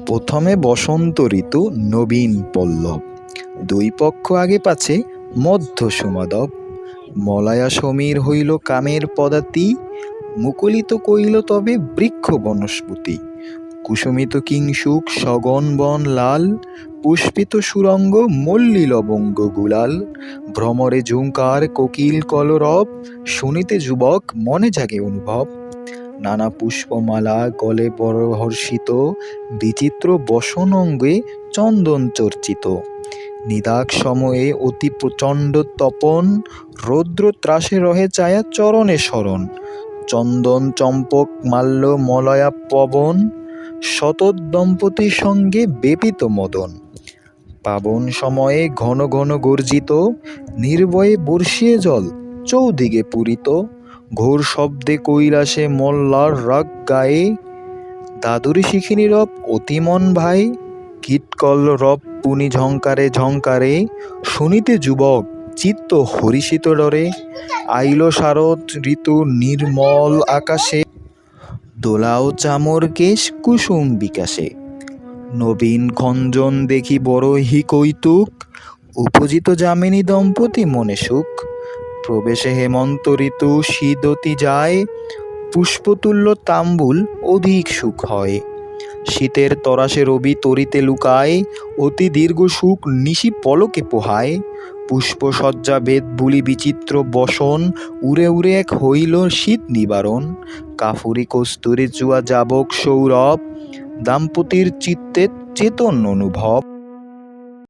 প্রথমে বসন্ত ঋতু নবীন পল্লব, দুই পক্ষ আগে পাছে মধ্য সমাদব। মলয়া সমীর হইল কামের পদাতি, মুকুলিত কইল তবে বৃক্ষ বনস্পতি। কুসুমিত কিংসুক সগন বন লাল, পুষ্পিত সুরঙ্গ মল্লী লবঙ্গ গুলাল। ভ্রমরে ঝুঙ্কার কোকিল কলরব, শুনিতে যুবক মনে জাগে অনুভব। নানা পুষ্পমালা গলে বড় হর্ষিত, বিচিত্র বসন অঙ্গে চন্দন চর্চিত। নিদাক সময়ে অতি প্রচণ্ড তপন, রৌদ্র ত্রাসে রহে ছায়া চরণে শরণ। চন্দন চম্পক মাল্য মলয়া পবন, শতত দম্পতির সঙ্গে বেপিত মদন। পাবন সময়ে ঘন ঘন গর্জিত, নির্ভয়ে বর্ষিয়ে জল চৌদিকে পূরিত। ঘোর শব্দে কৈলাসে মল্লার রাগ গায়ে, দাদুরি শিখিনী রব অতিমন ভাই। কীটকল রব পুনি ঝঙ্কারে ঝঙ্কারে, শুনিতে যুবক চিত্ত হরিষিত ডরে। আইল শারদ ঋতু নির্মল আকাশে, দোলাও চামর কেশ কুসুম বিকাশে। নবীন খঞ্জন দেখি বড় হি কৌতুক, উপজিত যামিনী দম্পতি মনে সুখ। প্রবেশে হেমন্ত ঋতু শীততি যায়, পুষ্পতুল্য তাম্বুল অধিক সুখ হয়। শীতের তরাসে রবি তরিতে লুকায়, অতি দীর্ঘ সুখ নিশি পলকে পোহায়। পুষ্পসজ্জা বেদ বুলি বিচিত্র বসন, উড়ে উড়ে এক হইল শীত নিবারণ। কাফুরি কস্তুরী জুয়া যাবক সৌরভ, দাম্পতির চিত্তে চেতন অনুভব।